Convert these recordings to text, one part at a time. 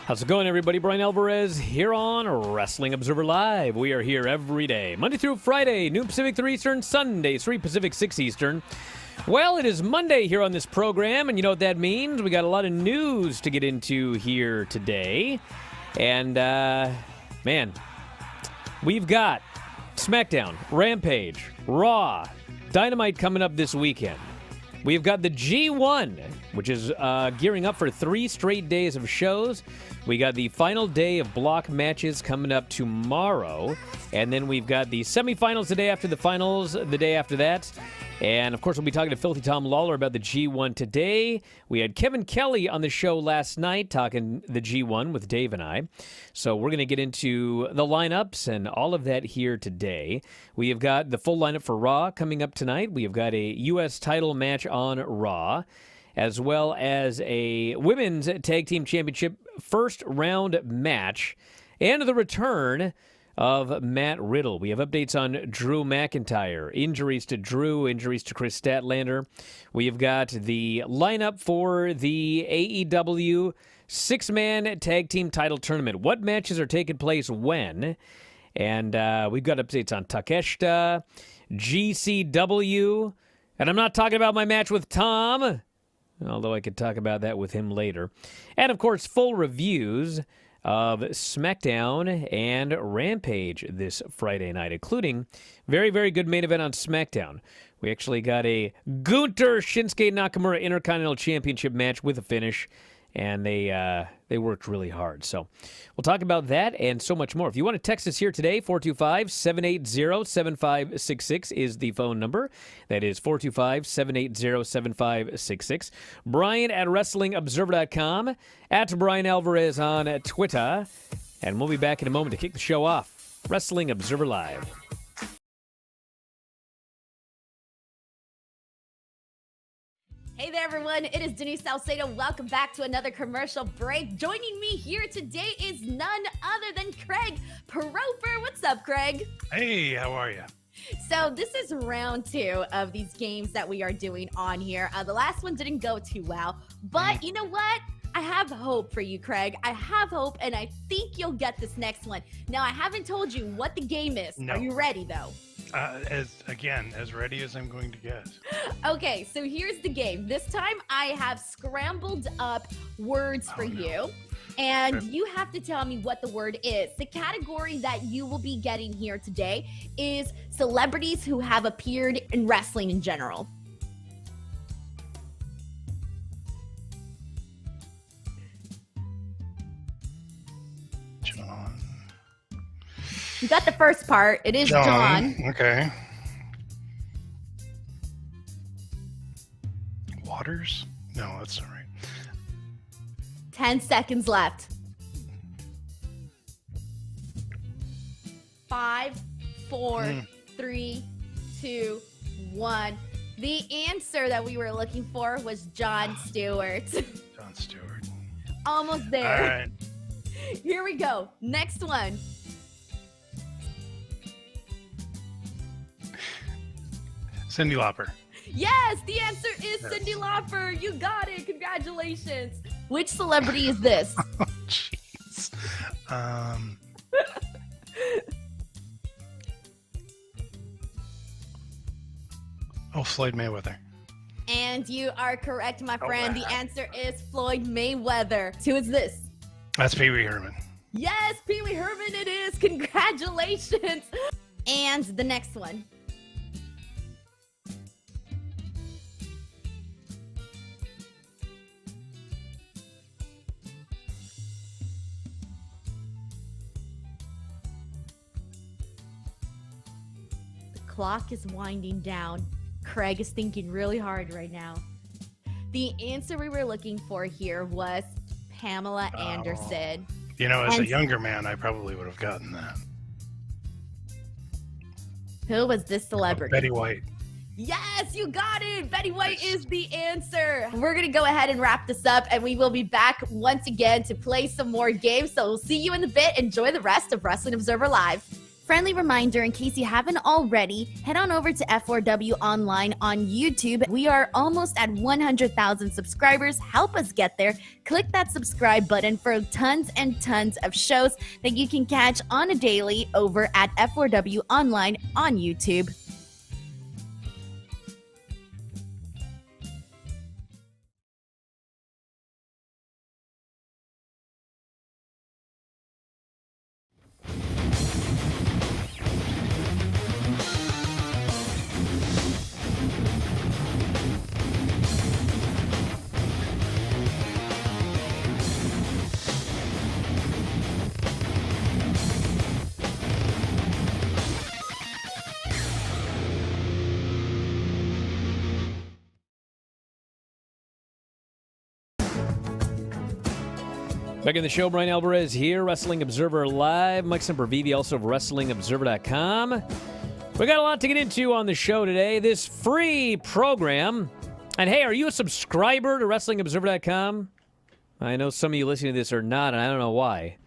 How's it going, everybody? Bryan Alvarez here on Wrestling Observer Live. We are here every day, Monday through Friday, noon Pacific, 3 Eastern, Sunday, 3 Pacific, 6 Eastern. Well, it is Monday here on this program, and you know what that means. We got a lot of news to get into here today. And, man, we've got Smackdown, Rampage, Raw, Dynamite coming up this weekend. We've got the G1, which is gearing up for 3 straight days of shows. We got the final day of block matches coming up tomorrow. And then we've got the semifinals the day after the finals, the day after that. And, of course, we'll be talking to Filthy Tom Lawler about the G1 today. We had Kevin Kelly on the show last night talking the G1 with Dave and I. So we're going to get into the lineups and all of that here today. We have got the full lineup for Raw coming up tonight. We have got a U.S. title match on Raw, as well as a Women's Tag Team Championship first round match, and the return of Matt Riddle. We have updates on Drew McIntyre, injuries to Drew, injuries to Chris Statlander. We have got the lineup for the AEW 6-man tag team title tournament. What matches are taking place when? And we've got updates on Takeshita, GCW, and I'm not talking about my match with Tom, although I could talk about that with him later. And, of course, full reviews of Smackdown and Rampage this Friday night, including very, very good main event on Smackdown. We actually got a Gunther Shinsuke Nakamura Intercontinental Championship match with a finish, and they worked really hard. So we'll talk about that and so much more. If you want to text us here today, 425-780-7566 is the phone number. That is 425-780-7566. Bryan at WrestlingObserver.com, at Bryan Alvarez on Twitter. And we'll be back in a moment to kick the show off. Wrestling Observer Live. Hey there, everyone. It is Denise Salcedo. Welcome back to another commercial break. Joining me here today is none other than Craig Peroper. What's up, Craig? Hey, how are you? So this is round 2 of these games that we are doing on here. The last one didn't go too well, but you know what? I have hope for you, Craig. I have hope, and I think you'll get this next one. Now, I haven't told you what the game is. No. Are you ready, though? As ready as I'm going to get. Okay, so here's the game. This time I have scrambled up words for you, and you have to tell me what the word is. The category that you will be getting here today is celebrities who have appeared in wrestling in general. John. You got the first part. It is John. Okay. Waters? No, that's not right. 10 seconds left. 5, 4, 3, 2, 1. The answer that we were looking for was Jon Stewart. Jon Stewart. Almost there. All right. Here we go. Next one. Cyndi Lauper. Yes, the answer is Cyndi Lauper. You got it. Congratulations. Which celebrity is this? Oh, jeez. Floyd Mayweather. And you are correct, my friend. The answer is Floyd Mayweather. Who is this? That's Pee Wee Herman. Yes, Pee Wee Herman it is. Congratulations. And the next one. The clock is winding down. Craig is thinking really hard right now. The answer we were looking for here was Pamela Anderson. You know, as a younger man, I probably would have gotten that. Who was this celebrity? Betty White. Yes, you got it. Betty White is the answer. We're going to go ahead and wrap this up, and we will be back once again to play some more games. So we'll see you in a bit. Enjoy the rest of Wrestling Observer Live. Friendly reminder, in case you haven't already, head on over to F4W Online on YouTube. We are almost at 100,000 subscribers. Help us get there. Click that subscribe button for tons and tons of shows that you can catch on a daily over at F4W Online on YouTube. Back in the show, Bryan Alvarez here, Wrestling Observer Live. Mike Sempervive, also of WrestlingObserver.com. We got a lot to get into on the show today. This free program. And hey, are you a subscriber to WrestlingObserver.com? I know some of you listening to this are not, and I don't know why.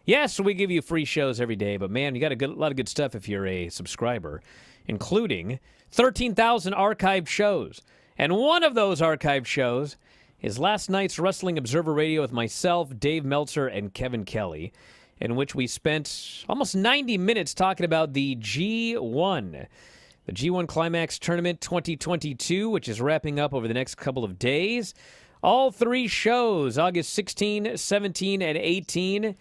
Yes, we give you free shows every day, but man, you got a lot of good stuff if you're a subscriber, including 13,000 archived shows. And one of those archived shows is last night's Wrestling Observer Radio with myself, Dave Meltzer, and Kevin Kelly, in which we spent almost 90 minutes talking about the G1. The G1 Climax Tournament 2022, which is wrapping up over the next couple of days. All three shows, August 16, 17, and 18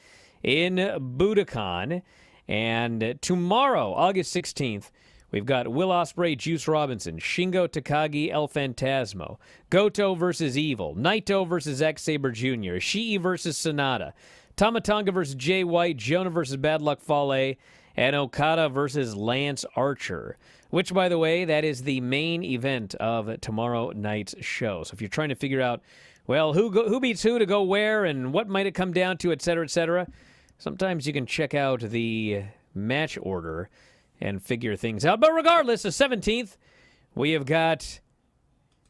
in Budokan. And tomorrow, August 16th, we've got Will Ospreay, Juice Robinson, Shingo Takagi, El Phantasmo, Goto versus Evil, Naito versus Zack Sabre Jr., Ishii versus Sonata, Tama Tonga versus Jay White, Jonah versus Bad Luck Fale, and Okada versus Lance Archer, which, by the way, that is the main event of tomorrow night's show. So if you're trying to figure out, well, who beats who to go where and what might it come down to, et cetera, sometimes you can check out the match order and figure things out. But regardless, the 17th, we have got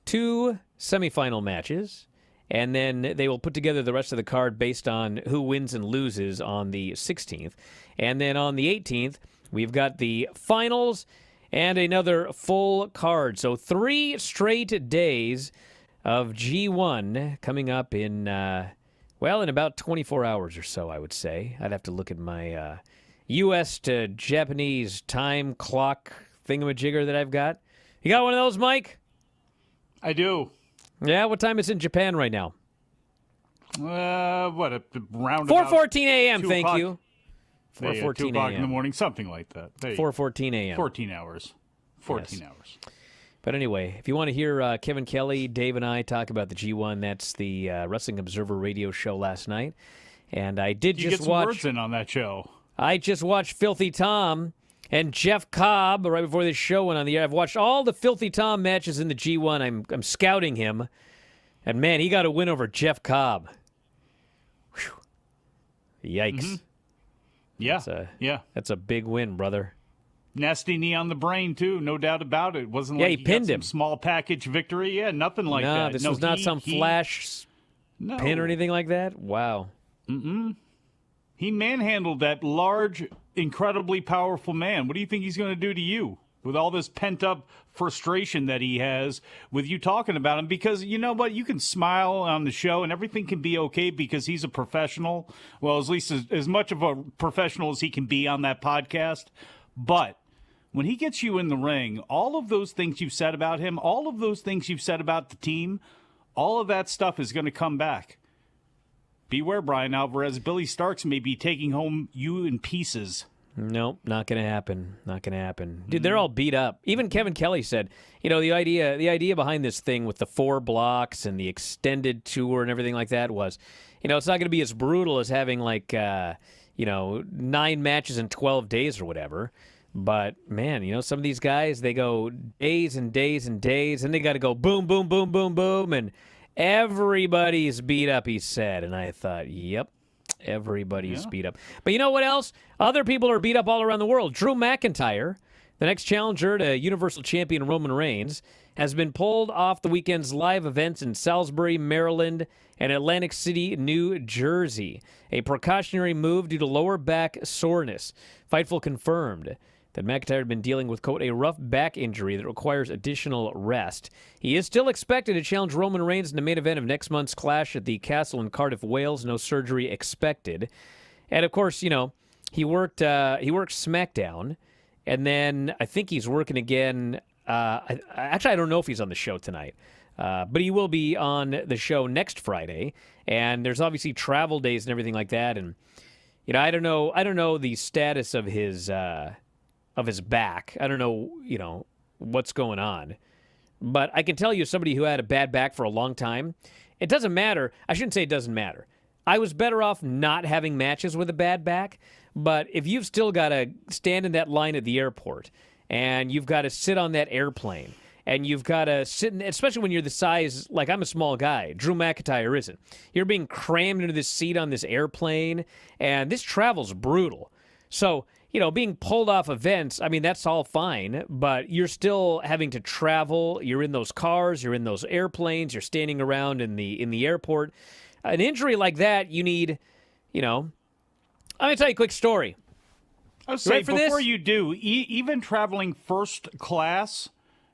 2 semifinal matches, and then they will put together the rest of the card based on who wins and loses on the 16th. And then on the 18th, we've got the finals and another full card. So 3 straight days of G1 coming up in, in about 24 hours or so, I would say. I'd have to look at my U.S. to Japanese time clock thingamajigger that I've got. You got one of those, Mike? I do. Yeah, what time is it in Japan right now? Around 4:14 a.m., thank you. 4:14 2 o'clock in the morning, something like that. 4:14 a.m. 14 hours. 14 hours. But anyway, if you want to hear Kevin Kelly, Dave, and I talk about the G1, that's the Wrestling Observer radio show last night. And I did you just get some watch... words in on that show. I just watched Filthy Tom and Jeff Cobb right before this show went on the air. I've watched all the Filthy Tom matches in the G1. I'm scouting him. And, man, he got a win over Jeff Cobb. Whew. Yikes. Mm-hmm. Yeah, That's a big win, brother. Nasty knee on the brain, too. No doubt about it. It wasn't like he pinned him. Small package victory. Yeah, nothing like that. This was not some flash pin or anything like that? Wow. Mm-mm. He manhandled that large, incredibly powerful man. What do you think he's going to do to you with all this pent-up frustration that he has with you talking about him? Because you know what? You can smile on the show and everything can be okay because he's a professional. Well, at least as much of a professional as he can be on that podcast. But when he gets you in the ring, all of those things you've said about him, all of those things you've said about the team, all of that stuff is going to come back. Beware, Bryan Alvarez. Billy Starks may be taking home you in pieces. Nope, not going to happen. Not going to happen. Dude, they're all beat up. Even Kevin Kelly said, the idea behind this thing with the 4 blocks and the extended tour and everything like that was, it's not going to be as brutal as having 9 matches in 12 days or whatever. But, man, some of these guys, they go days and days and days, and they got to go boom, boom, boom, boom, boom, and everybody's beat up, he said. And I thought, yep, everybody's beat up. But you know what else? Other people are beat up all around the world. Drew McIntyre The next challenger to Universal Champion Roman Reigns has been pulled off the weekend's live events in Salisbury, Maryland, and Atlantic City, New Jersey. A precautionary move due to lower back soreness. Fightful confirmed that McIntyre had been dealing with, quote, a rough back injury that requires additional rest. He is still expected to challenge Roman Reigns in the main event of next month's Clash at the Castle in Cardiff, Wales. No surgery expected. And, of course, he worked SmackDown, and then I think he's working again. Actually, I don't know if he's on the show tonight. But he will be on the show next Friday, and there's obviously travel days and everything like that. And I don't know the status of his back. I don't know what's going on. But I can tell you, somebody who had a bad back for a long time, it doesn't matter. I shouldn't say it doesn't matter. I was better off not having matches with a bad back. But if you've still got to stand in that line at the airport, and you've got to sit on that airplane, and you've got to sit, especially when you're the size, like I'm a small guy. Drew McIntyre isn't. You're being crammed into this seat on this airplane, and this travel's brutal. So, being pulled off events, I mean, that's all fine, but you're still having to travel. You're in those cars. You're in those airplanes. You're standing around in the airport. An injury like that, you need, I'm going to tell you a quick story. I was saying, before this? you do, even traveling first class,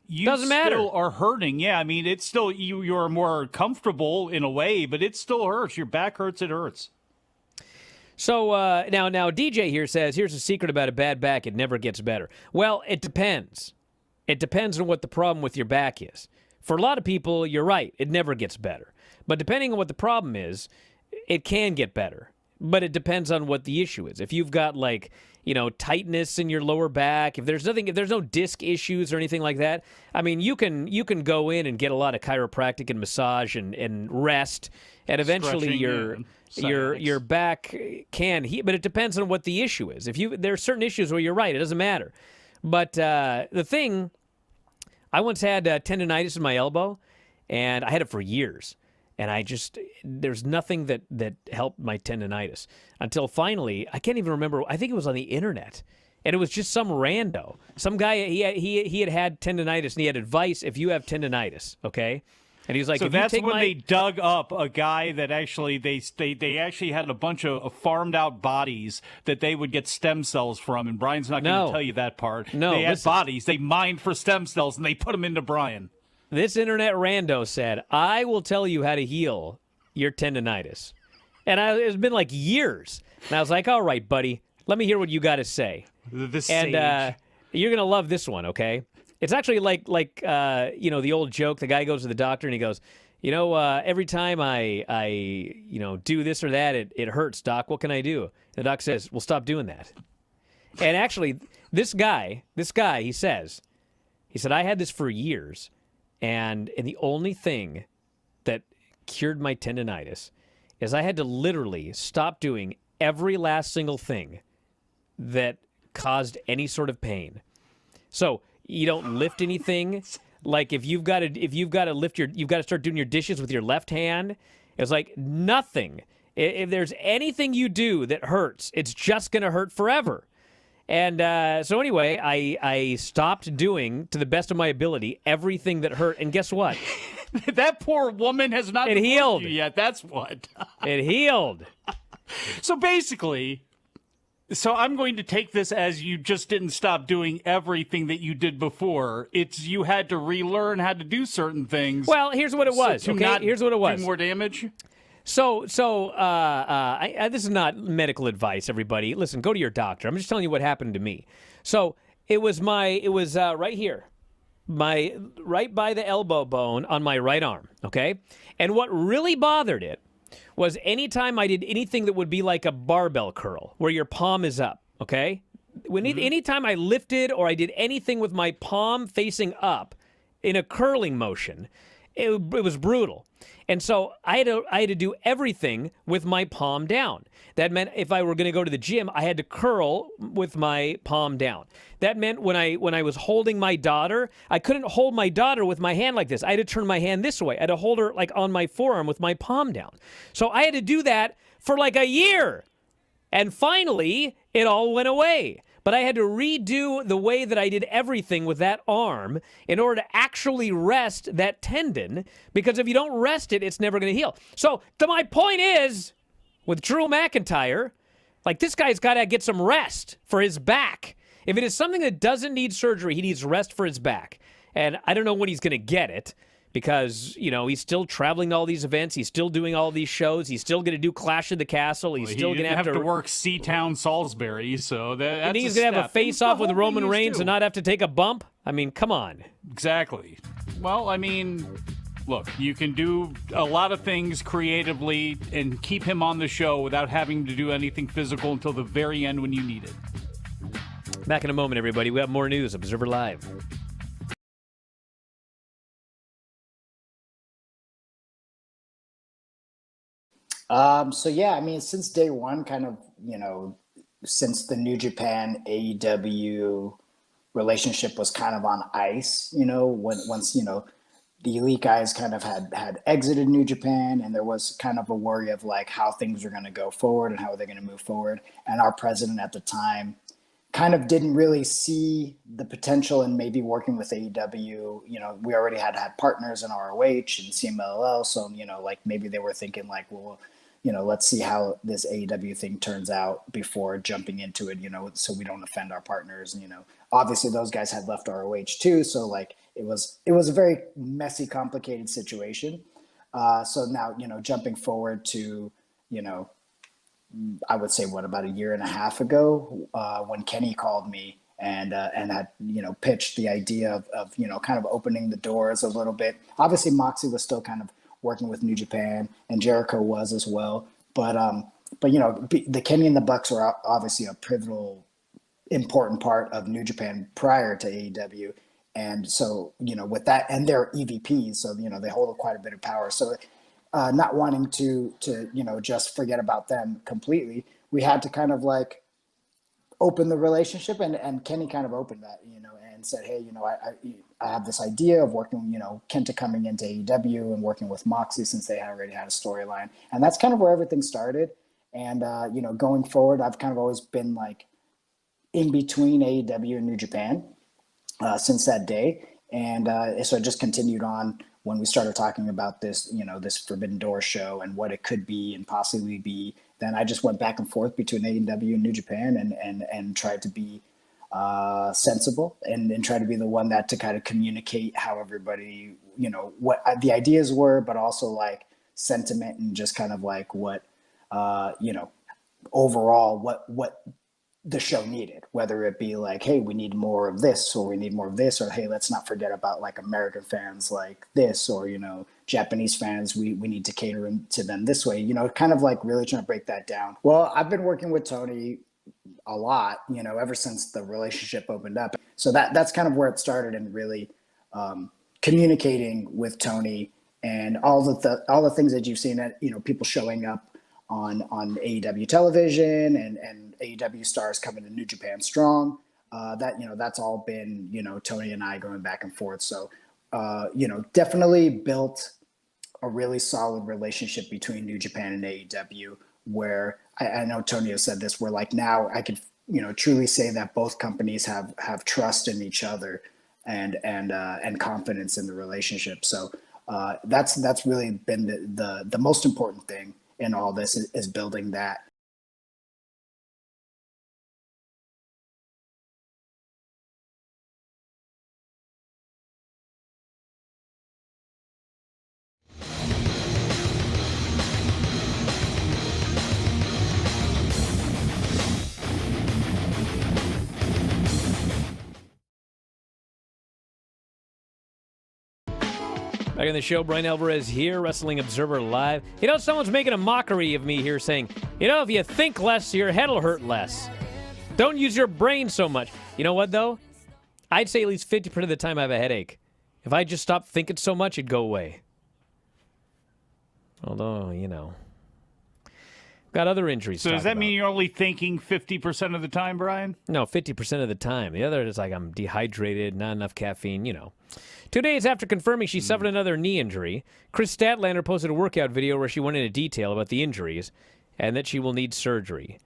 you Doesn't matter. still are hurting. Yeah, I mean, it's still, you're more comfortable in a way, but it still hurts. Your back hurts, it hurts. So now DJ here says, here's a secret about a bad back. It never gets better. Well, it depends. It depends on what the problem with your back is. For a lot of people, you're right. It never gets better. But depending on what the problem is, it can get better. But it depends on what the issue is. If you've got tightness in your lower back, if there's no disc issues or anything like that, I mean, you can go in and get a lot of chiropractic and massage and rest, and eventually your back can heal. But it depends on what the issue is. There are certain issues where you're right, it doesn't matter. But the thing, I once had tendonitis in my elbow, and I had it for years. And there's nothing that helped my tendonitis until finally, I can't even remember. I think it was on the internet, and it was just some rando, some guy. He had tendonitis, and he had advice if you have tendonitis, okay. And he was like, so if that's you take when they dug up a guy that actually they actually had a bunch of farmed out bodies that they would get stem cells from, and Brian's not going to tell you that part. No, they had bodies they mined for stem cells, and they put them into Brian. This internet rando said, I will tell you how to heal your tendonitis. And it's been like years. And I was like, all right, buddy, let me hear what you got to say. And you're going to love this one, okay? It's actually like the old joke. The guy goes to the doctor and he goes, every time I do this or that, it hurts, doc. What can I do? And the doc says, well, stop doing that. And actually, this guy, he said, I had this for years. And the only thing that cured my tendonitis is I had to literally stop doing every last single thing that caused any sort of pain. So you don't lift anything. Like if you've got to lift you've got to start doing your dishes with your left hand. It's like nothing. If there's anything you do that hurts, it's just going to hurt forever. And so anyway, I stopped doing, to the best of my ability, everything that hurt. And guess what? That poor woman has not healed you yet. That's what. It healed. So basically, I'm going to take this as you just didn't stop doing everything that you did before. It's you had to relearn how to do certain things. Well, here's what it was. Here's what it was. Do more damage. So this is not medical advice, everybody. Listen, go to your doctor. I'm just telling you what happened to me. So it was right here, right by the elbow bone on my right arm, okay? And what really bothered it was anytime I did anything that would be like a barbell curl, where your palm is up, okay? Anytime I lifted or I did anything with my palm facing up in a curling motion, it was brutal. And so I had to do everything with my palm down. That meant if I were going to go to the gym, I had to curl with my palm down. That meant when I was holding my daughter, I couldn't hold my daughter with my hand like this. I had to turn my hand this way. I had to hold her like on my forearm with my palm down. So I had to do that for like a year. And finally, it all went away. but I had to redo the way that I did everything with that arm in order to actually rest that tendon, because if you don't rest it, it's never going to heal. So my point is, with Drew McIntyre, like, this guy's got to get some rest for his back. If it is something that doesn't need surgery, he needs rest for his back. And I don't know when he's going to get it, because, he's still traveling to all these events. He's still doing all these shows. He's still going to do Clash of the Castle. He's still going to have to work Seatown Salisbury. So that's and he's going to have a face-off with Roman Reigns and not have to take a bump. I mean, come on. Exactly. Well, I mean, look, you can do a lot of things creatively and keep him on the show without having to do anything physical until the very end when you need it. Back in a moment, everybody. We have more news. Observer Live. So yeah, I mean, since day one, kind of, since the New Japan AEW relationship was kind of on ice, once the Elite guys kind of had exited New Japan, and there was kind of a worry of like how things are going to go forward and how they're going to move forward. And our president at the time kind of didn't really see the potential in maybe working with AEW. We already had partners in ROH and CMLL, so like maybe they were thinking like, well, let's see how this AEW thing turns out before jumping into it, so we don't offend our partners. And, obviously those guys had left ROH too. So like, it was a very messy, complicated situation. So now, jumping forward to, I would say about a year and a half ago, when Kenny called me and had, pitched the idea of, kind of opening the doors a little bit. Obviously Moxley was still kind of working with New Japan, and Jericho was as well. But the Kenny and the Bucks were obviously a pivotal, important part of New Japan prior to AEW. And so, with that, and they're EVPs, so, they hold quite a bit of power. So not wanting to just forget about them completely, we had to kind of like open the relationship, and Kenny kind of opened that, and said, hey, I have this idea of working, Kenta coming into AEW and working with Moxley, since they already had a storyline. And that's kind of where everything started. And, going forward, I've kind of always been like in between AEW and New Japan since that day. And so it just continued on when we started talking about this, this Forbidden Door show and what it could be and possibly be. Then I just went back and forth between AEW and New Japan and tried to be sensible and try to be the one that to kind of communicate how everybody, what the ideas were, but also like sentiment and just kind of like what, overall what the show needed, whether it be like, hey, we need more of this, or we need more of this, or hey, let's not forget about like American fans like this, or, Japanese fans, we need to cater to them this way, kind of like really trying to break that down. Well, I've been working with Tony a lot, ever since the relationship opened up. So that's kind of where it started, and really communicating with Tony and all the things that you've seen at, people showing up on AEW television and AEW stars coming to New Japan Strong. That's all been, Tony and I going back and forth. So, definitely built a really solid relationship between New Japan and AEW, where I know Tony has said this, where like now I could, truly say that both companies have trust in each other and confidence in the relationship. So that's really been the most important thing in all this is building that. Back on the show, Bryan Alvarez here, Wrestling Observer Live. Someone's making a mockery of me here, saying, if you think less, your head will hurt less. Don't use your brain so much. You know what, though? I'd say at least 50% of the time I have a headache. If I just stopped thinking so much, it'd go away. Although, got other injuries. So does that mean you're only thinking 50% of the time, Brian? No, 50% of the time. The other is like I'm dehydrated, not enough caffeine, 2 days after confirming she suffered another knee injury, Chris Statlander posted a workout video where she went into detail about the injuries and that she will need surgery.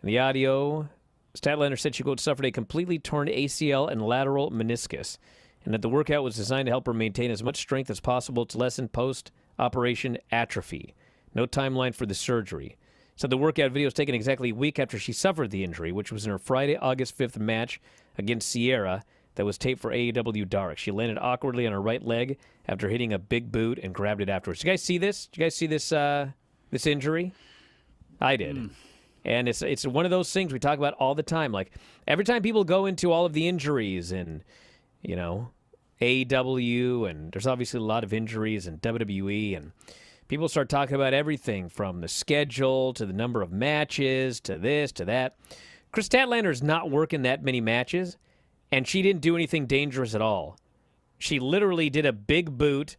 And the audio Statlander said she, quote, suffered a completely torn ACL and lateral meniscus, and that the workout was designed to help her maintain as much strength as possible to lessen post-operation atrophy. No timeline for the surgery. So the workout video was taken exactly a week after she suffered the injury, which was in her Friday, August 5th match against Sierra that was taped for AEW Dark. She landed awkwardly on her right leg after hitting a big boot and grabbed it afterwards. Did you guys see this? Did you guys see this this injury? I did. And it's one of those things we talk about all the time. Like, every time people go into all of the injuries and, you know, AEW, and there's obviously a lot of injuries in WWE, and people start talking about everything from the schedule to the number of matches to this to that. Chris Statlander's not working that many matches, and she didn't do anything dangerous at all. She literally did a big boot.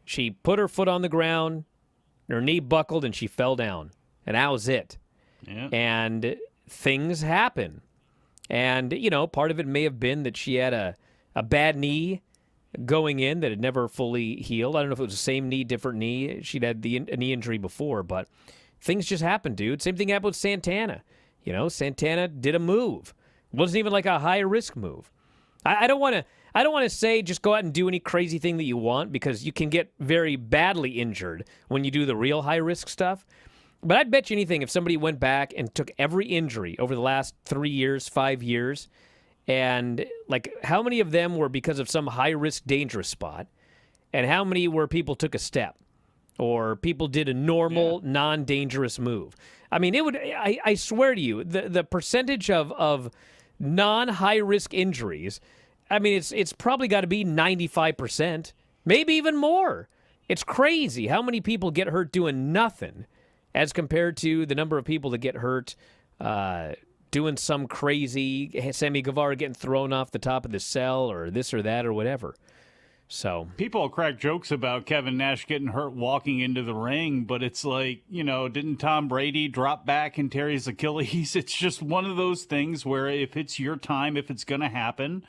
She put her foot on the ground, her knee buckled, and she fell down. And that was it. Yeah. And things happen. And, you know, part of it may have been that she had a bad knee going in that had never fully healed. I don't know if it was the same knee, different knee. She'd had a knee injury before, but things just happen, dude. Same thing happened with Santana. You know, Santana did a move. It wasn't even like a high-risk move. I don't want to say just go out and do any crazy thing that you want, because you can get very badly injured when you do the real high-risk stuff. But I'd bet you anything if somebody went back and took every injury over the last 3 years, 5 years, and like how many of them were because of some high-risk dangerous spot, and how many were people took a step or people did a normal, non-dangerous move. I mean, it would. I swear to you, the percentage of non-high-risk injuries, I mean, it's probably got to be 95%, maybe even more. It's crazy how many people get hurt doing nothing as compared to the number of people that get hurt doing some crazy, Sammy Guevara getting thrown off the top of the cell or this or that or whatever. So people crack jokes about Kevin Nash getting hurt walking into the ring, but it's like, you know, didn't Tom Brady drop back and tear his Achilles? It's just one of those things where if it's your time, if it's going to happen,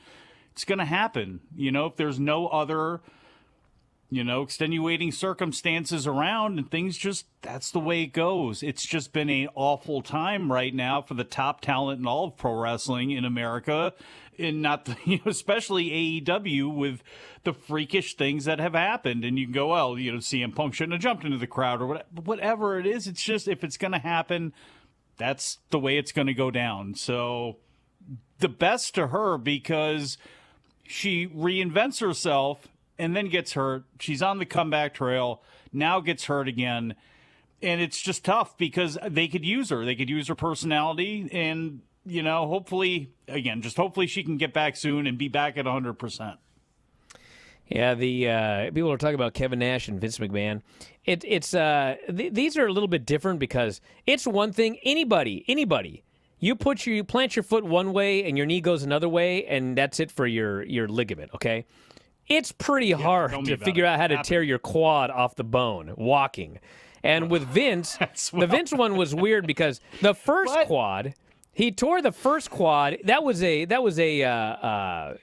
it's going to happen. You know, if there's no other, you know, extenuating circumstances around and things just, that's the way it goes. It's just been an awful time right now for the top talent in all of pro wrestling in America, and not, you know, especially AEW with the freakish things that have happened. And you can go, well, you know, CM Punk shouldn't have jumped into the crowd or whatever it is. It's just, if it's going to happen, that's the way it's going to go down. So the best to her, because she reinvents herself and then gets hurt. She's on the comeback trail, now gets hurt again. And it's just tough because they could use her. They could use her personality. And, you know, hopefully she can get back soon and be back at 100%. Yeah, the people are talking about Kevin Nash and Vince McMahon. These are a little bit different because it's one thing. Anybody, you plant your foot one way and your knee goes another way, and that's it for your ligament. Okay. It's pretty hard to figure out how to tear your quad off the bone walking. And with Vince, the Vince one was weird because the first quad, he tore the first quad. That was a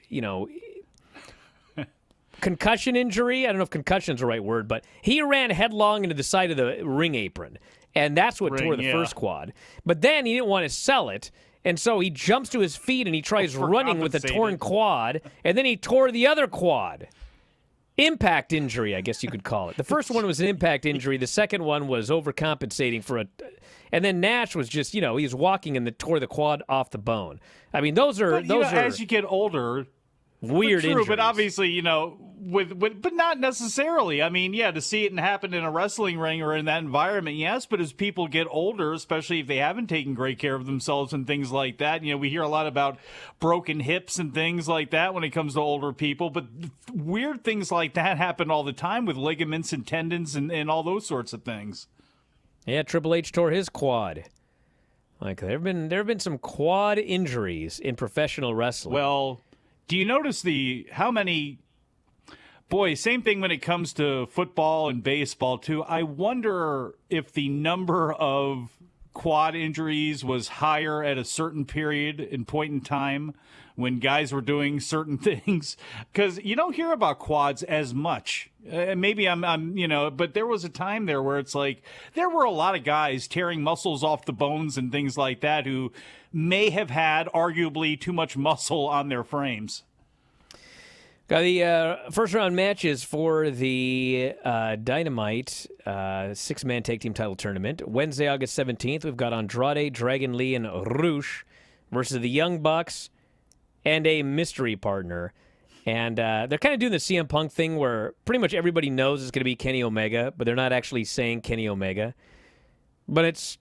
concussion injury. I don't know if concussion is the right word, but he ran headlong into the side of the ring apron, and that's what tore the first quad. But then he didn't want to sell it. And so he jumps to his feet and he tries running with a torn quad, and then he tore the other quad. Impact injury, I guess you could call it. The first one was an impact injury. The second one was overcompensating for and then Nash was just, you know, he was walking and tore the quad off the bone. I mean, those are as you get older, weird true, injuries. But obviously, you know, but not necessarily. I mean, yeah, to see it happen in a wrestling ring or in that environment, yes. But as people get older, especially if they haven't taken great care of themselves and things like that, you know, we hear a lot about broken hips and things like that when it comes to older people. But weird things like that happen all the time with ligaments and tendons and all those sorts of things. Yeah, Triple H tore his quad. Like there have been some quad injuries in professional wrestling. Well, do you notice how many? Boy, same thing when it comes to football and baseball, too. I wonder if the number of quad injuries was higher at a certain period and point in time when guys were doing certain things, because you don't hear about quads as much. Maybe I'm but there was a time there where it's like there were a lot of guys tearing muscles off the bones and things like that who may have had arguably too much muscle on their frames. Got the first round matches for the Dynamite 6-man tag team title tournament. Wednesday, August 17th, we've got Andrade, Dragon Lee, and Rush versus the Young Bucks and a mystery partner. And they're kind of doing the CM Punk thing where pretty much everybody knows it's going to be Kenny Omega, but they're not actually saying Kenny Omega. But it's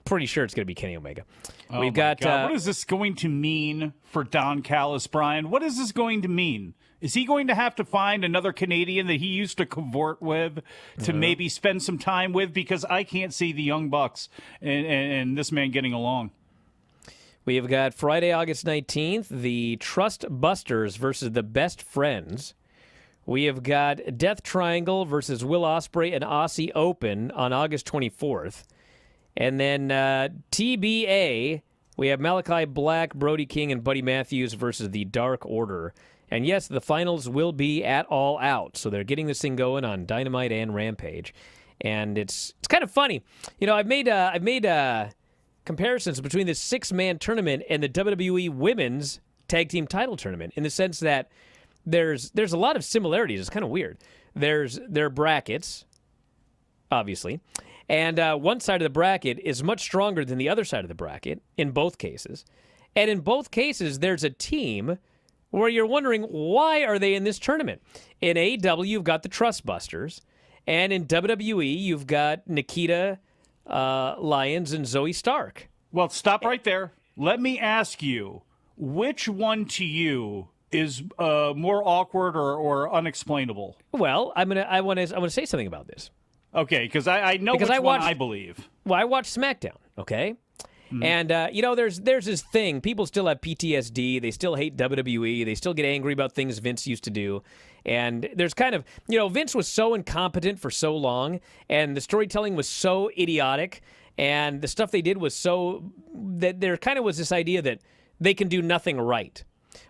pretty sure it's going to be Kenny Omega. Oh We've got. What is this going to mean for Don Callis, Brian? What is this going to mean? Is he going to have to find another Canadian that he used to cavort with to maybe spend some time with? Because I can't see the Young Bucks and this man getting along. We have got Friday, August 19th, the Trust Busters versus the Best Friends. We have got Death Triangle versus Will Ospreay and Aussie Open on August 24th. And then TBA, we have Malachi Black, Brody King, and Buddy Matthews versus the Dark Order. And yes, the finals will be at All Out. So they're getting this thing going on Dynamite and Rampage. And it's kind of funny. You know, I've made comparisons between this 6-man tournament and the WWE Women's Tag Team Title Tournament in the sense that there's a lot of similarities. It's kind of weird. There are brackets, obviously, and one side of the bracket is much stronger than the other side of the bracket in both cases. And in both cases, there's a team where you're wondering, why are they in this tournament? In AEW, you've got the Trust Busters, and in WWE, you've got Nikita Lyons and Zoe Stark. Well, stop right there. Let me ask you, which one to you is more awkward or unexplainable? Well, I want to say something about this. Okay, because I know which one I believe. Well, I watched Smackdown, okay? And, there's this thing. People still have PTSD. They still hate WWE. They still get angry about things Vince used to do. And there's kind of, Vince was so incompetent for so long, and the storytelling was so idiotic, and the stuff they did was so that there kind of was this idea that they can do nothing right.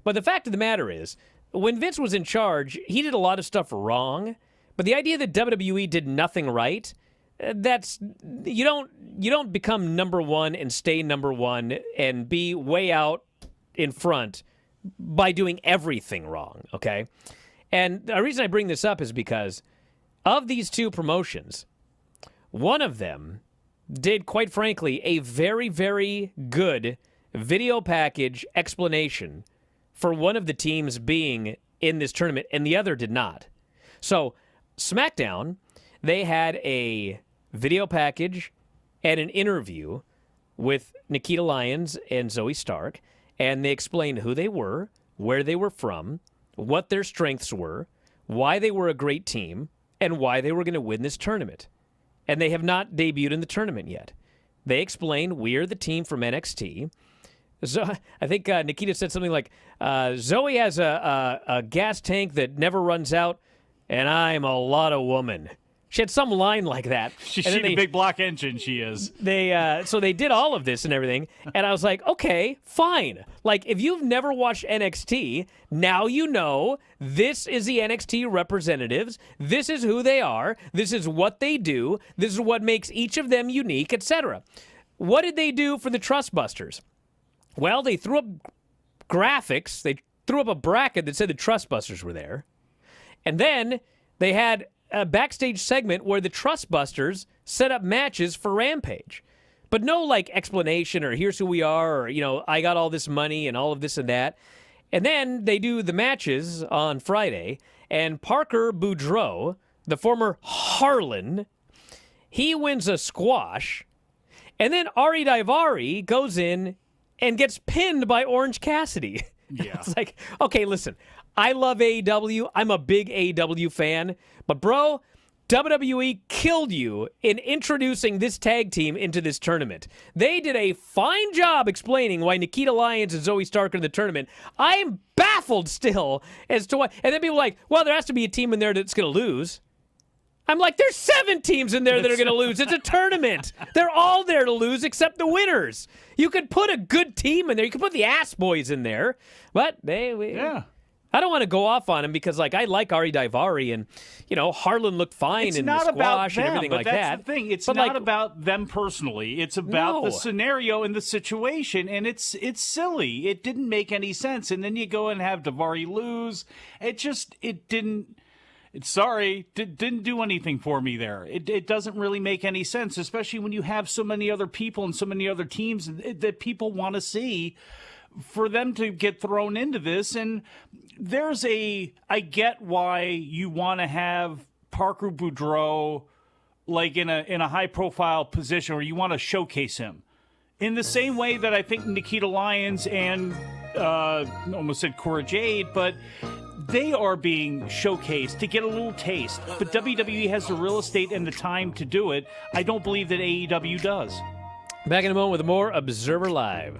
But the fact of the matter is, when Vince was in charge, he did a lot of stuff wrong. But the idea that WWE did nothing right, that's you don't become number one and stay number one and be way out in front by doing everything wrong, okay? And the reason I bring this up is because of these two promotions, one of them did, quite frankly, a very, very good video package explanation for one of the teams being in this tournament, and the other did not. So, SmackDown, they had a video package and an interview with Nikita Lyons and Zoe Stark, and they explained who they were, where they were from, what their strengths were, why they were a great team, and why they were going to win this tournament. And they have not debuted in the tournament yet. They explained, we're the team from NXT. So I think Nikita said something like, Zoe has a gas tank that never runs out, and I'm a lot of woman. She had some line like that. She's a big block engine, she is. So they did all of this and everything, and I was like, okay, fine. Like, if you've never watched NXT, now you know this is the NXT representatives. This is who they are. This is what they do. This is what makes each of them unique, etc. What did they do for the Trust Busters? Well, they threw up graphics. They threw up a bracket that said the Trust Busters were there. And then they had a backstage segment where the Trust Busters set up matches for Rampage. But no, like, explanation or here's who we are or, I got all this money and all of this and that. And then they do the matches on Friday, and Parker Boudreaux, the former Harlan, he wins a squash, and then Ari Daivari goes in and gets pinned by Orange Cassidy. Yeah. It's like, okay, listen, I love AEW. I'm a big AEW fan. But, bro, WWE killed you in introducing this tag team into this tournament. They did a fine job explaining why Nikita Lyons and Zoe Stark are in the tournament. I am baffled still as to why. And then people are like, well, there has to be a team in there that's going to lose. I'm like, there's 7 teams in there that are going to lose. It's a tournament. They're all there to lose except the winners. You could put a good team in there. You could put the ass boys in there. But I don't want to go off on him because, like, I like Ari Daivari and, Harlan looked fine in the squash and everything like that. That's the thing. It's not about them personally. It's about the scenario and the situation, and it's silly. It didn't make any sense. And then you go and have Daivari lose. It didn't do anything for me there. It doesn't really make any sense, especially when you have so many other people and so many other teams that people want to see. For them to get thrown into this, and I get why you want to have Parker Boudreaux like in a high profile position, or you want to showcase him in the same way that I think Nikita Lyons and almost said Cora Jade, but they are being showcased to get a little taste. But WWE has the real estate and the time to do it. I don't believe that AEW does. Back in a moment with more Observer Live.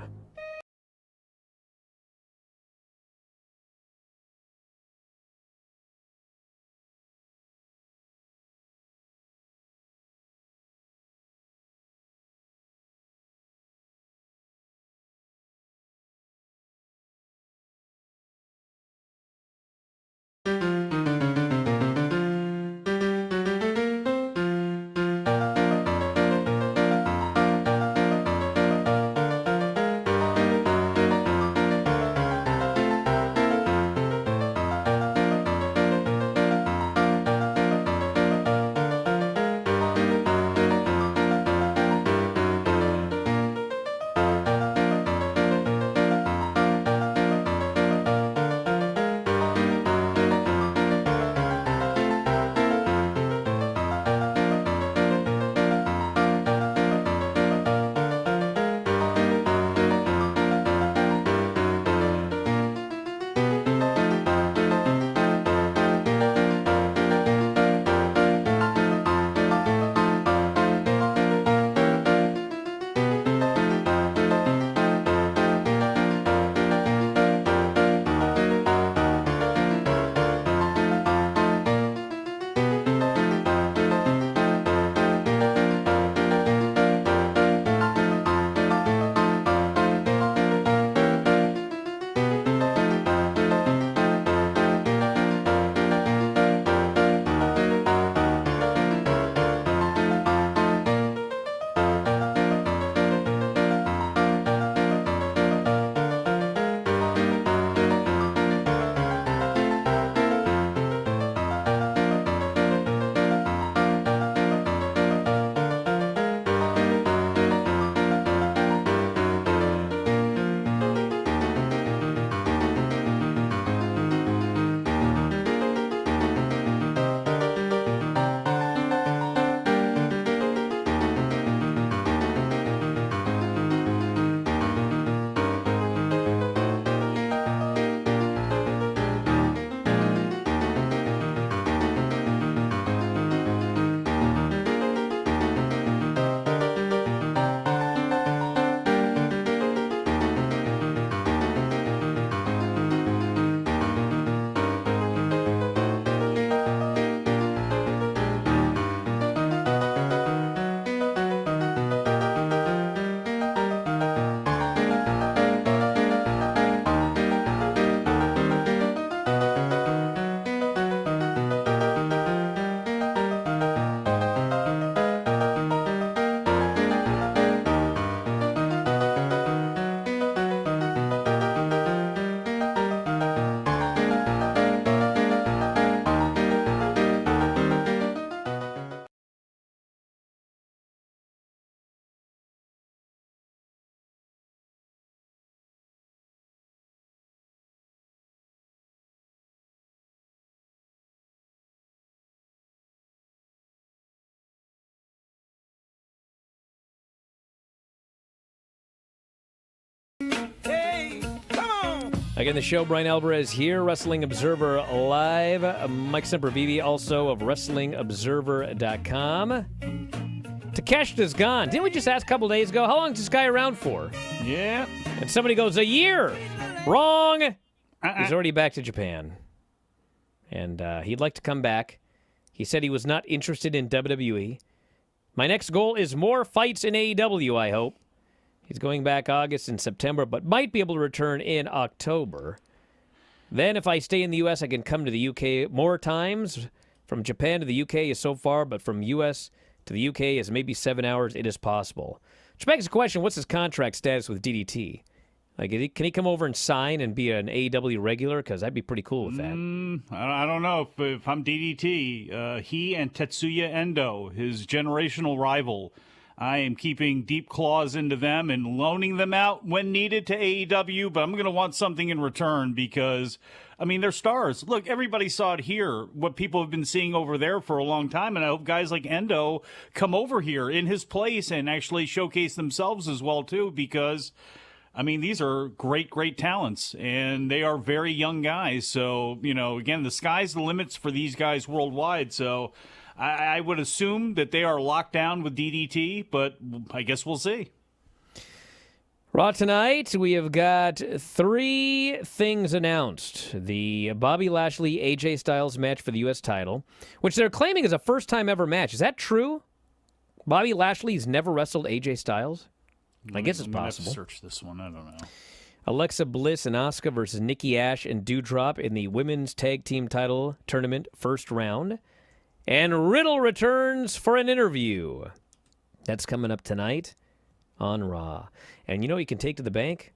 Again, the show, Bryan Alvarez here, Wrestling Observer Live. Mike Sempervive, also of WrestlingObserver.com. Takeshita's gone. Didn't we just ask a couple days ago, how long is this guy around for? Yeah. And somebody goes, a year. Wrong. He's already back to Japan. And he'd like to come back He said he was not interested in WWE. My next goal is more fights in AEW, I hope. He's going back August and September, but might be able to return in October. Then if I stay in the U.S., I can come to the UK more times. From Japan to the UK is so far, but from U.S. to the UK is maybe 7 hours. It is possible. Which begs the question, what's his contract status with DDT? Like, can he come over and sign and be an AEW regular? Because I'd be pretty cool with that. I don't know. If I'm DDT, he and Tetsuya Endo, his generational rival, I am keeping deep claws into them and loaning them out when needed to AEW, but I'm going to want something in return because, I mean, they're stars. Look, everybody saw it here, what people have been seeing over there for a long time, and I hope guys like Endo come over here in his place and actually showcase themselves as well, too, because, I mean, these are great, great talents, and they are very young guys. So, you know, again, the sky's the limits for these guys worldwide, so I would assume that they are locked down with DDT, but I guess we'll see. Raw tonight, we have got 3 things announced. The Bobby Lashley AJ Styles match for the U.S. title, which they're claiming is a first-time ever match. Is that true? Bobby Lashley's never wrestled AJ Styles? I guess it's possible. Have to search this one. I don't know. Alexa Bliss and Asuka versus Nikki Ash and Doudrop in the women's tag team title tournament first round. And Riddle returns for an interview. That's coming up tonight on Raw. And you know what you can take to the bank?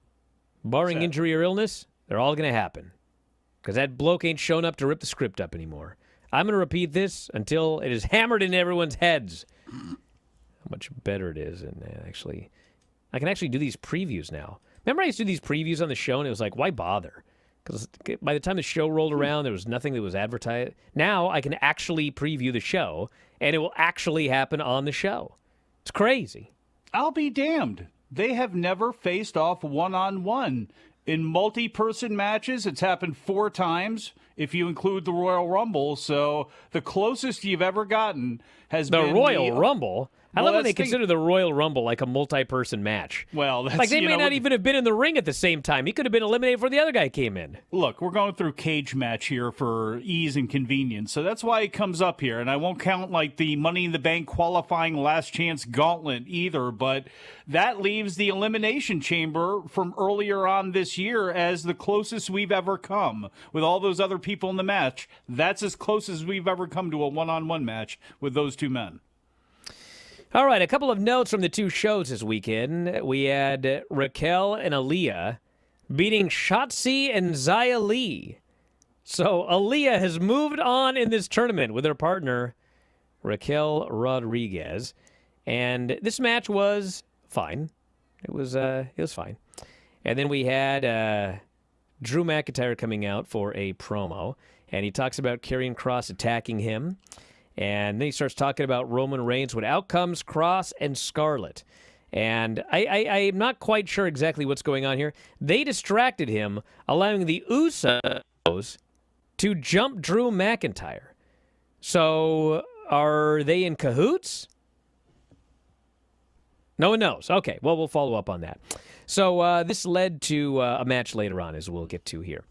Barring injury or illness, they're all going to happen. Because that bloke ain't shown up to rip the script up anymore. I'm going to repeat this until it is hammered in everyone's heads. How much better it is. And actually, I can actually do these previews now. Remember I used to do these previews on the show, and it was like, why bother? Because by the time the show rolled around, there was nothing that was advertised. Now I can actually preview the show, and it will actually happen on the show. It's crazy. I'll be damned. They have never faced off one-on-one. In multi-person matches, it's happened 4 times, if you include the Royal Rumble. So the closest you've ever gotten has been the Royal Rumble? I love when they that's consider the Royal Rumble like a multi-person match. Well, that's, like they may not even have been in the ring at the same time. He could have been eliminated before the other guy came in. Look, we're going through cage match here for ease and convenience, so that's why it comes up here. And I won't count like the Money in the Bank qualifying last chance gauntlet either, but that leaves the Elimination Chamber from earlier on this year as the closest we've ever come. With all those other people in the match, that's as close as we've ever come to a one-on-one match with those 2 men. All right, a couple of notes from the 2 shows this weekend. We had Raquel and Aaliyah beating Shotzi and Xia Li. So Aaliyah has moved on in this tournament with her partner, Raquel Rodriguez. And this match was fine. It was fine. And then we had Drew McIntyre coming out for a promo. And he talks about Karrion Kross attacking him. And then he starts talking about Roman Reigns when out comes Kross and Scarlett. And I'm not quite sure exactly what's going on here. They distracted him, allowing the Usos to jump Drew McIntyre. So are they in cahoots? No one knows. Okay, well, we'll follow up on that. So this led to a match later on, as we'll get to here.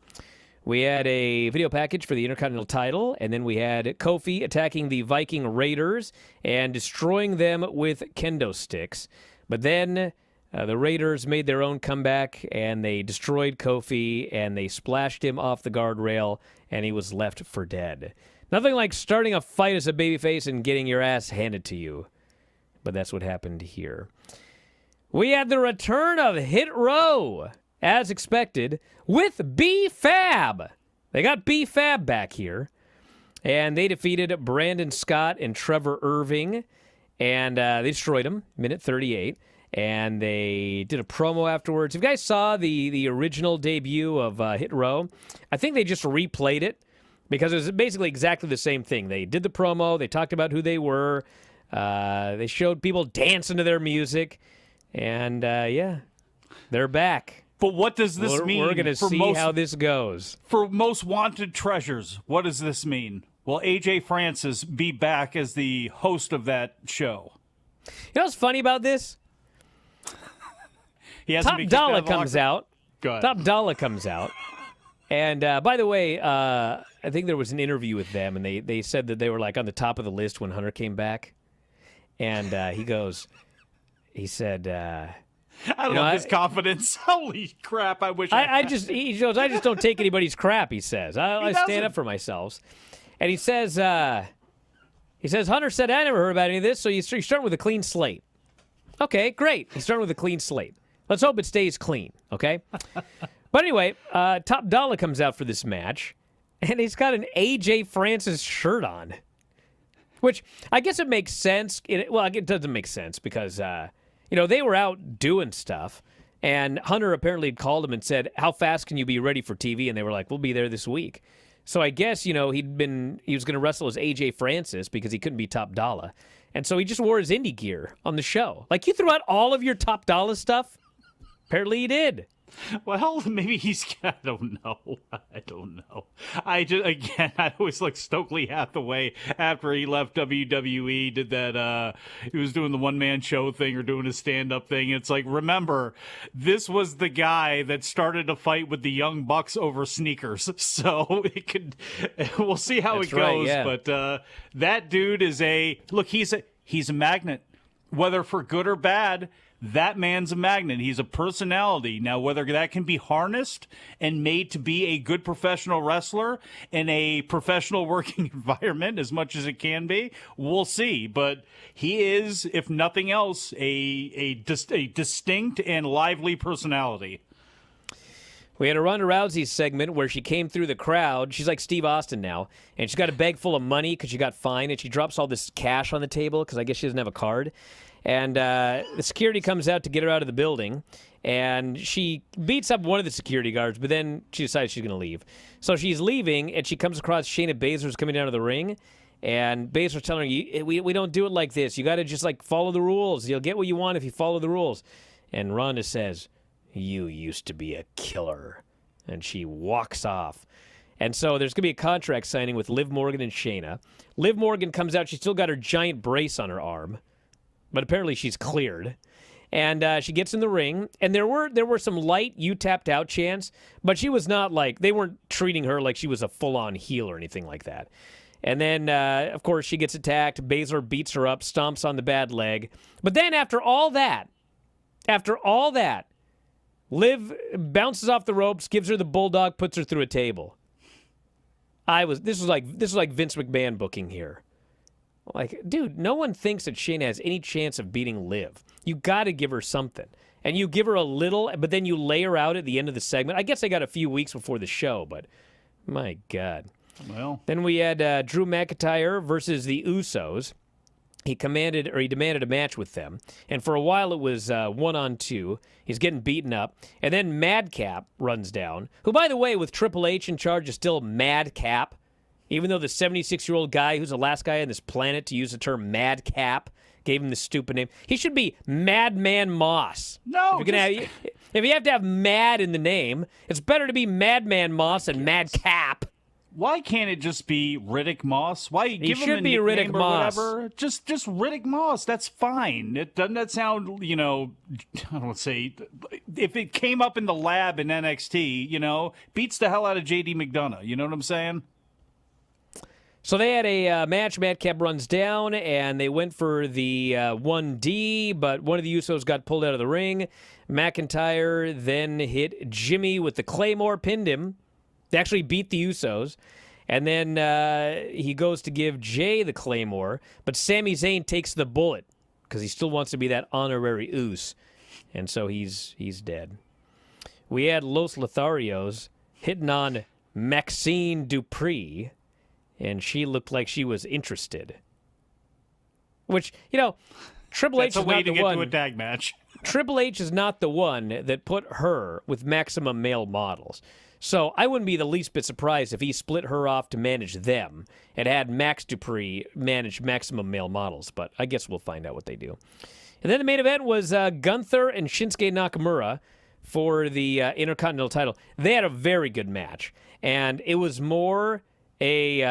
We had a video package for the Intercontinental title, and then we had Kofi attacking the Viking Raiders and destroying them with kendo sticks. But then the Raiders made their own comeback, and they destroyed Kofi, and they splashed him off the guardrail, and he was left for dead. Nothing like starting a fight as a babyface and getting your ass handed to you. But that's what happened here. We had the return of Hit Row, as expected, with B-Fab. They got B-Fab back here. And they defeated Brandon Scott and Trevor Irving. And they destroyed him, minute 38. And they did a promo afterwards. If you guys saw the original debut of Hit Row, I think they just replayed it. Because it was basically exactly the same thing. They did the promo. They talked about who they were. They showed people dancing to their music. And, yeah, they're back. But what does this mean? We're going to see how this goes. For Most Wanted Treasures, what does this mean? Will AJ Francis be back as the host of that show? You know what's funny about this? Top Dollar comes out. Go ahead. Top Dollar comes out. And by the way, I think there was an interview with them, and they said that they were like on the top of the list when Hunter came back, and he said, I love his confidence. Holy crap! I wish I just don't take anybody's crap. He says I stand up for myself, and he says Hunter said I never heard about any of this, so you're starting with a clean slate. Okay, great. He's starting with a clean slate. Let's hope it stays clean. Okay. But anyway, Top Dollar comes out for this match, and he's got an AJ Francis shirt on, which I guess it makes sense. It doesn't make sense because, they were out doing stuff, and Hunter apparently had called him and said, how fast can you be ready for TV? And they were like, we'll be there this week. So I guess, he was going to wrestle as AJ Francis because he couldn't be Top Dollar. And so he just wore his indie gear on the show. Like, you threw out all of your Top Dollar stuff? Apparently he did. Well, maybe I don't know. I was like Stokely Hathaway after he left WWE, did that, he was doing the one-man show thing or doing a stand-up thing. It's like, remember, this was the guy that started a fight with the Young Bucks over sneakers. So we'll see how it goes. Right, yeah. But that dude is he's a magnet, whether for good or bad. That man's a magnet. He's a personality. Now, whether that can be harnessed and made to be a good professional wrestler in a professional working environment as much as it can be, we'll see. But he is, if nothing else, a distinct and lively personality. We had a Ronda Rousey segment where she came through the crowd. She's like Steve Austin now, and she's got a bag full of money because she got fined, and she drops all this cash on the table because I guess she doesn't have a card. And the security comes out to get her out of the building, and she beats up one of the security guards, but then she decides she's going to leave. So she's leaving, and she comes across Shayna Baszler's coming down to the ring, and Baszler's telling her, we don't do it like this. You got to just, follow the rules. You'll get what you want if you follow the rules. And Ronda says, you used to be a killer. And she walks off. And so there's going to be a contract signing with Liv Morgan and Shayna. Liv Morgan comes out. She's still got her giant brace on her arm. But apparently she's cleared. And she gets in the ring. And there were some light you tapped out chants. But she was not they weren't treating her like she was a full-on heel or anything like that. And then, of course, she gets attacked. Baszler beats her up, stomps on the bad leg. But then after all that, Liv bounces off the ropes, gives her the bulldog, puts her through a table. This was like Vince McMahon booking here. Dude, no one thinks that Shayna has any chance of beating Liv. You got to give her something. And you give her a little, but then you lay her out at the end of the segment. I guess I got a few weeks before the show, but my God. Well. Then we had Drew McIntyre versus the Usos. He demanded a match with them. And for a while it was 1-on-2. He's getting beaten up. And then Madcap runs down, who, by the way, with Triple H in charge, is still Madcap. Even though the 76-year-old guy, who's the last guy on this planet to use the term Madcap, gave him the stupid name. He should be Madman Moss. No. If you have to have Mad in the name, it's better to be Madman Moss than Madcap. Why can't it just be Riddick Moss? Why give him a be nickname Riddick or Moss. whatever? Just Riddick Moss. That's fine. Doesn't that sound, I don't want to say, if it came up in the lab in NXT, beats the hell out of JD McDonough. You know what I'm saying? So they had a match. Madcap runs down, and they went for the 1D, but one of the Usos got pulled out of the ring. McIntyre then hit Jimmy with the Claymore, pinned him. They actually beat the Usos. And then he goes to give Jay the Claymore, but Sami Zayn takes the bullet because he still wants to be that honorary Us. And so he's dead. We had Los Lotharios hitting on Maxine Dupree, and she looked like she was interested. Which, Triple H is not the one. That's a way to get to a tag match. Triple H is not the one that put her with Maximum Male Models. So I wouldn't be the least bit surprised if he split her off to manage them and had Max Dupree manage Maximum Male Models. But I guess we'll find out what they do. And then the main event was Gunther and Shinsuke Nakamura for the Intercontinental title. They had a very good match. And it was more a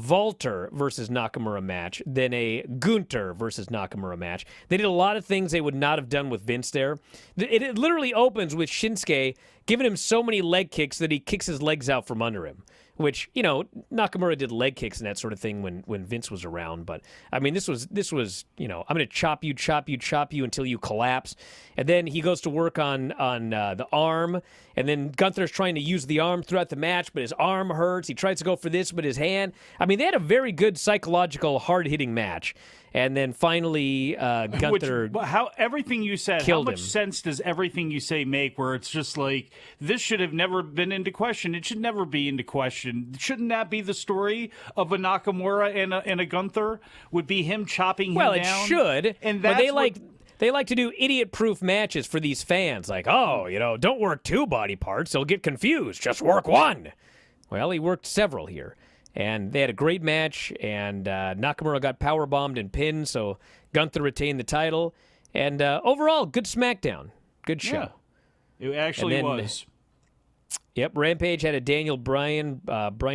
Walter versus Nakamura match than a Gunther versus Nakamura match. They did a lot of things they would not have done with Vince there. It literally opens with Shinsuke giving him so many leg kicks that he kicks his legs out from under him, which, Nakamura did leg kicks and that sort of thing when Vince was around. But, I mean, this was I'm going to chop you until you collapse. And then he goes to work on the arm. And then Gunther's trying to use the arm throughout the match, but his arm hurts. He tries to go for this, but his hand. I mean, they had a very good psychological, hard-hitting match. And then finally, Gunther everything you said, how much sense does everything you say make where it's just like, this should have never been into question. It should never be into question. Shouldn't that be the story of a Nakamura and a Gunther? Would be him chopping him down? Well, it should. And but they like to do idiot-proof matches for these fans. Like, don't work 2 body parts. They'll get confused. Just work 1. Well, he worked several here. And they had a great match, and Nakamura got powerbombed and pinned, so Gunther retained the title. And overall, good SmackDown. Good show. Yeah, it actually was. Yep, Rampage had a Bryan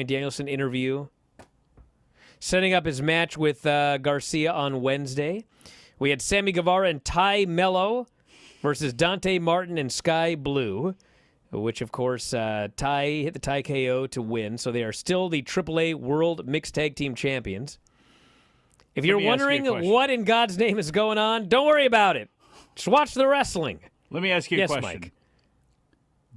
Danielson interview, setting up his match with Garcia on Wednesday. We had Sammy Guevara and Ty Mello versus Dante Martin and Sky Blue, which, of course, Ty hit the Ty KO to win. So they are still the AAA World Mixed Tag Team Champions. If you're wondering what in God's name is going on, don't worry about it. Just watch the wrestling. Let me ask you a question. Yes, Mike.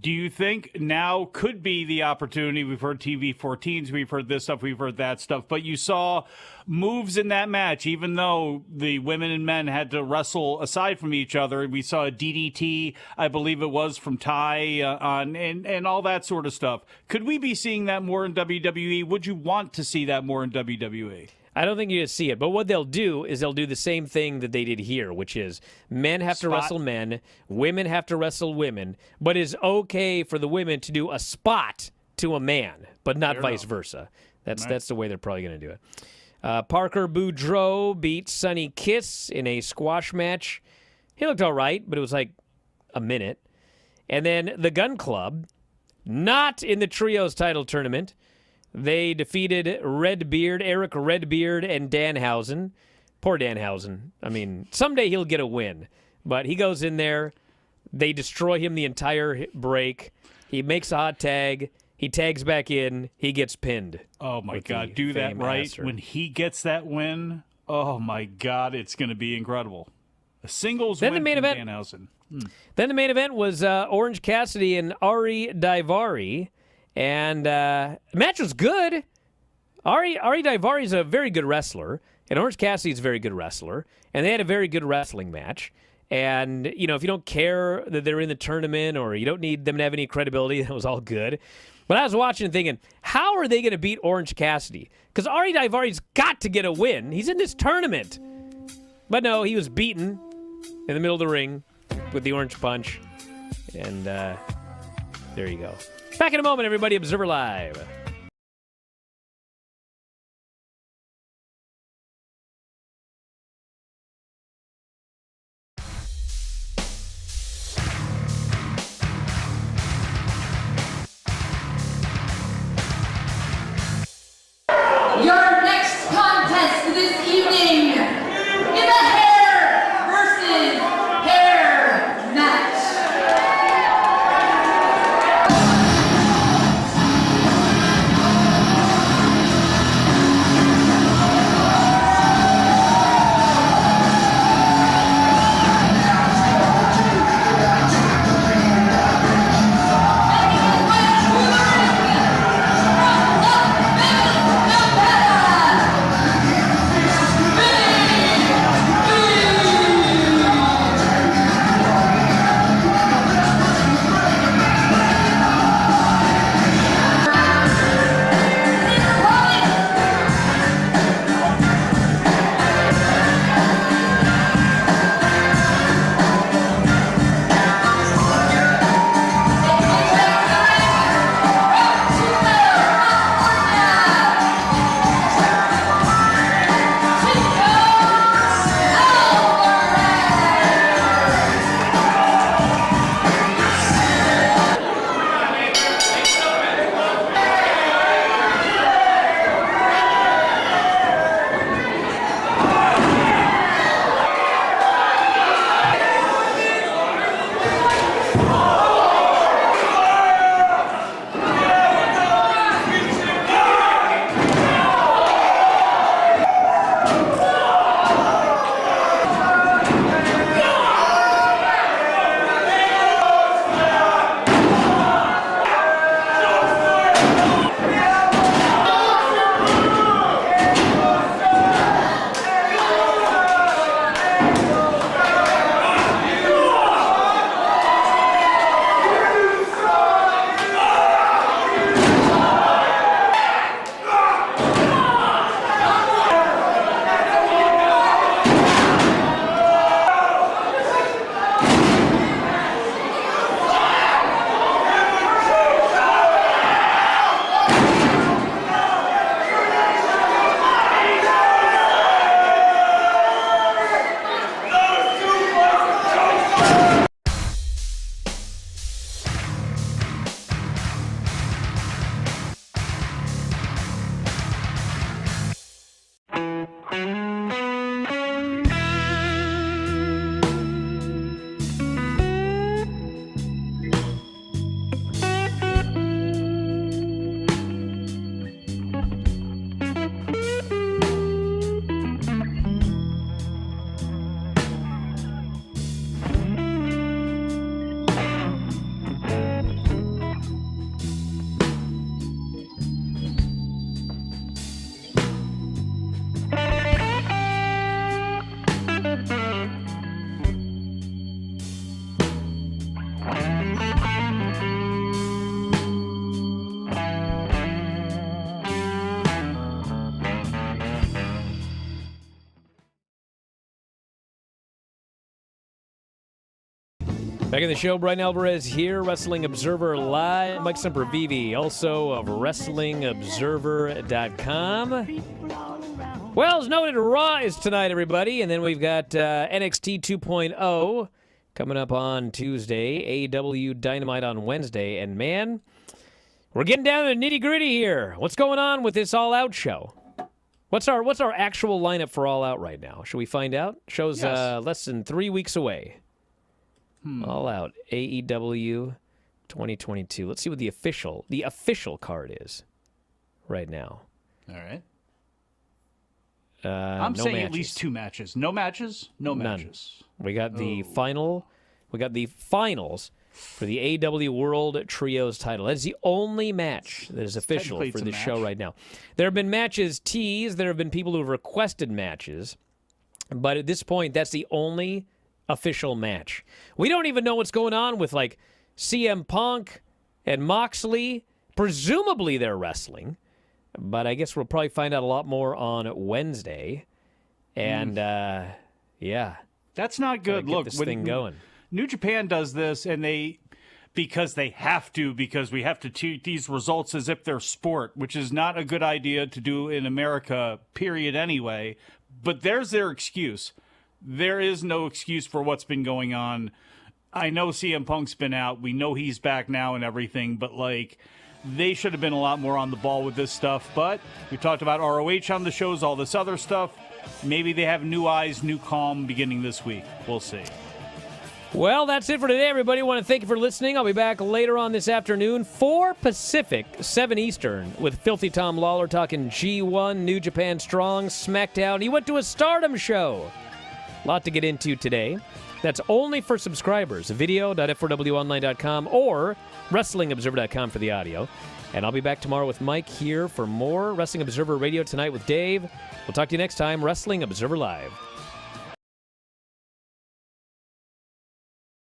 Do you think now could be the opportunity? We've heard TV-14s, we've heard this stuff, we've heard that stuff, but you saw moves in that match, even though the women and men had to wrestle aside from each other. We saw a DDT, I believe it was, from Ty and all that sort of stuff. Could we be seeing that more in WWE? Would you want to see that more in WWE? I don't think you see it, but what they'll do is they'll do the same thing that they did here, which is men have to wrestle men, women have to wrestle women, but it's okay for the women to do a spot to a man, but not vice versa. That's the way they're probably going to do it. Parker Boudreaux beat Sonny Kiss in a squash match. He looked all right, but it was like a minute. And then the Gun Club, not in the Trios title tournament, they defeated Eric Redbeard, and Danhausen. Poor Danhausen. I mean, someday he'll get a win. But he goes in there. They destroy him the entire break. He makes a hot tag. He tags back in. He gets pinned. Oh, my God. Do that right. When he gets that win, oh, my God, it's going to be incredible. A singles win from Danhausen. Then the main event was Orange Cassidy and Ari Daivari. And the match was good. Ari Daivari is a very good wrestler, and Orange Cassidy is a very good wrestler, and they had a very good wrestling match. And, if you don't care that they're in the tournament or you don't need them to have any credibility, that was all good. But I was watching and thinking, how are they going to beat Orange Cassidy? Because Ari Daivari's got to get a win. He's in this tournament. But no, he was beaten in the middle of the ring with the Orange Punch. And there you go. Back in a moment, everybody. Observer Live. Your next contest this evening is a hair versus hair match. Back in the show, Bryan Alvarez here, Wrestling Observer Live. Mike Sempervive, also of WrestlingObserver.com. Well, as noted, Raw is tonight, everybody. And then we've got NXT 2.0 coming up on Tuesday, AEW Dynamite on Wednesday. And, man, we're getting down to the nitty-gritty here. What's going on with this All Out show? What's our actual lineup for All Out right now? Should we find out? Show's less than 3 weeks away. All Out, AEW 2022. Let's see what the official card is right now. All right. I'm saying matches. At least 2 matches. No matches? No matches. We got the final. We got the finals for the AEW World Trios title. That is the only match that is official for this show right now. There have been matches teased. There have been people who have requested matches. But at this point, that's the only official match. We don't even know what's going on with, like, CM Punk and Moxley. Presumably they're wrestling. But I guess we'll probably find out a lot more on Wednesday. And, yeah. That's not good. Look, this thing going. New Japan does this, and because we have to treat these results as if they're sport, which is not a good idea to do in America, period, anyway. But there's their excuse. There is no excuse for what's been going on. I know CM Punk's been out. We know he's back now and everything, but, like, they should have been a lot more on the ball with this stuff. But we talked about ROH on the shows, all this other stuff. Maybe they have new eyes, new calm beginning this week. We'll see. Well, that's it for today, everybody. I want to thank you for listening. I'll be back later on this afternoon, 4 Pacific, 7 Eastern, with Filthy Tom Lawler talking G1, New Japan Strong, Smackdown. He went to a Stardom show. A lot to get into today. That's only for subscribers. Video.f4wonline.com or WrestlingObserver.com for the audio. And I'll be back tomorrow with Mike here for more Wrestling Observer Radio Tonight with Dave. We'll talk to you next time, Wrestling Observer Live.